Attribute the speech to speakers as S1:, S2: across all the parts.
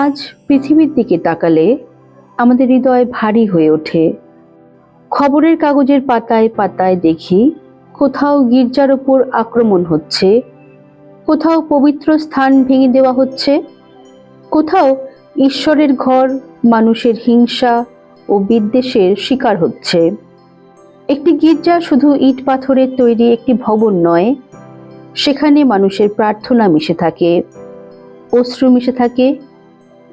S1: আজ পৃথিবীর দিকে তাকালে আমাদের হৃদয় ভারী হয়ে ওঠে। খবরের কাগজের পাতায় পাতায় দেখি কোথাও গির্জার ওপর আক্রমণ হচ্ছে, কোথাও পবিত্র স্থান ভেঙে দেওয়া হচ্ছে, কোথাও ঈশ্বরের ঘর মানুষের হিংসা ও বিদ্বেষের শিকার হচ্ছে। একটি গির্জা শুধু ইট পাথরের তৈরি একটি ভবন নয়, সেখানে মানুষের প্রার্থনা মিশে থাকে, অশ্রু মিশে থাকে,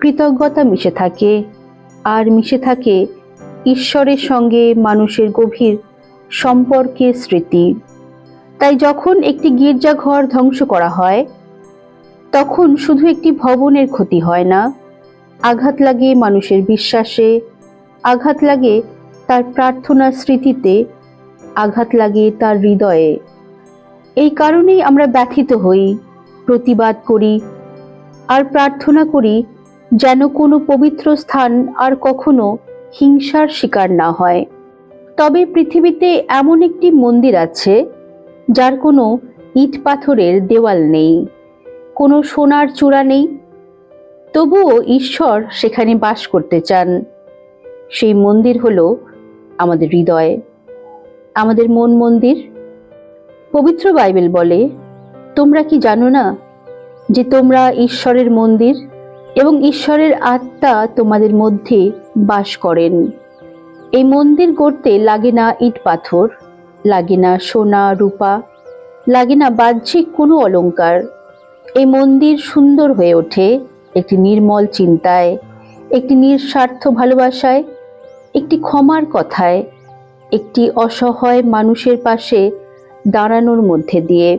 S1: কৃতজ্ঞতা মিশে থাকে, আর মিশে থাকে ঈশ্বরের সঙ্গে মানুষের গভীর সম্পর্কের স্মৃতি। তাই যখন একটি গির্জাঘর ধ্বংস করা হয়, তখন শুধু একটি ভবনের ক্ষতি হয় না, আঘাত লাগে মানুষের বিশ্বাসে, আঘাত লাগে তার প্রার্থনার স্মৃতিতে, আঘাত লাগে তার হৃদয়ে। এই কারণেই আমরা ব্যথিত হই, প্রতিবাদ করি আর প্রার্থনা করি যেন কোনো পবিত্র স্থান আর কখনো হিংসার শিকার না হয়। তবে পৃথিবীতে এমন একটি মন্দির আছে যার কোনো ইট পাথরের দেওয়াল নেই, কোনো সোনার চূড়া নেই, তবুও ঈশ্বর সেখানে বাস করতে চান। সেই মন্দির হলো আমাদের হৃদয়, আমাদের মন মন্দির। পবিত্র বাইবেল বলে, তোমরা কি জানো না যে তোমরা ঈশ্বরের মন্দির এবং ঈশ্বরের আত্মা তোমাদের মধ্যে বাস করেন। এই মন্দির গড়তে লাগে না ইট পাথর, লাগে না সোনা রূপা, লাগে না বাহ্যিক কোনো অলংকার। এই মন্দির সুন্দর হয়ে ওঠে একটি নির্মল চিন্তায়, একটি নিঃস্বার্থ ভালোবাসায়, একটি ক্ষমার কথায়, একটি অসহায় মানুষের পাশে দাঁড়ানোর মধ্যে দিয়ে।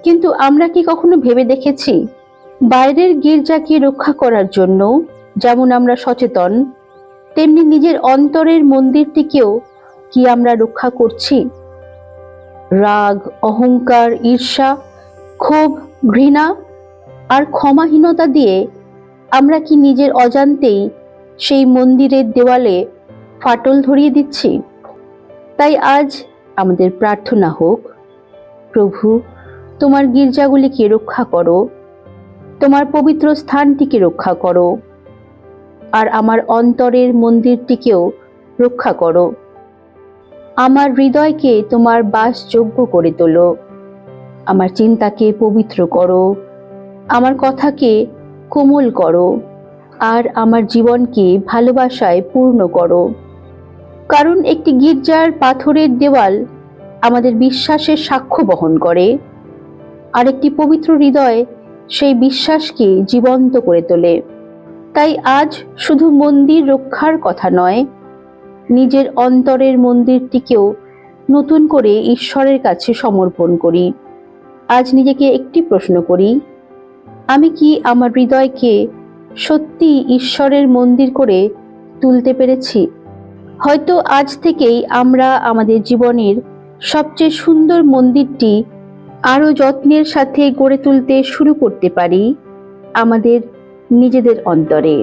S1: কিন্তু আমরা কি কখনো ভেবে দেখেছি, বাইরের গির্জাকে রক্ষা করার জন্য যেমন আমরা সচেতন, তেমনি নিজের অন্তরের মন্দিরটিকেও কি আমরা রক্ষা করছি? রাগ, অহংকার, ঈর্ষা, ক্ষোভ, ঘৃণা আর ক্ষমাহীনতা দিয়ে আমরা কি নিজের অজান্তেই সেই মন্দিরের দেওয়ালে ফাটল ধরিয়ে দিচ্ছি? তাই আজ আমাদের প্রার্থনা হোক, প্রভু, তোমার গির্জাগুলিকে রক্ষা করো, তোমার পবিত্র স্থানটিকে রক্ষা করো, আর আমার অন্তরের মন্দিরটিকেও রক্ষা করো। আমার হৃদয়কে তোমার বাসযোগ্য করে তোলো, আমার চিন্তাকে পবিত্র করো, আমার কথাকে কোমল করো, আর আমার জীবনকে ভালোবাসায় পূর্ণ করো। কারণ একটি গির্জার পাথরের দেওয়াল আমাদের বিশ্বাসের সাক্ষ্য বহন করে, আর একটি পবিত্র হৃদয় সেই বিশ্বাসকে জীবন্ত করে তোলে। তাই আজ শুধু মন্দির রক্ষার কথা নয়, নিজের অন্তরের মন্দিরটিকেও নতুন করে ঈশ্বরের কাছে সমর্পণ করি। আজ নিজেকে একটি প্রশ্ন করি, আমি কি আমার হৃদয়কে সত্যি ঈশ্বরের মন্দির করে তুলতে পেরেছি? হয়তো আজ থেকেই আমরা আমাদের জীবনের সবচেয়ে সুন্দর মন্দিরটি আরো যত্নের সাথে গড়ে তুলতে শুরু করতে পারি আমাদের নিজেদের অন্তরে।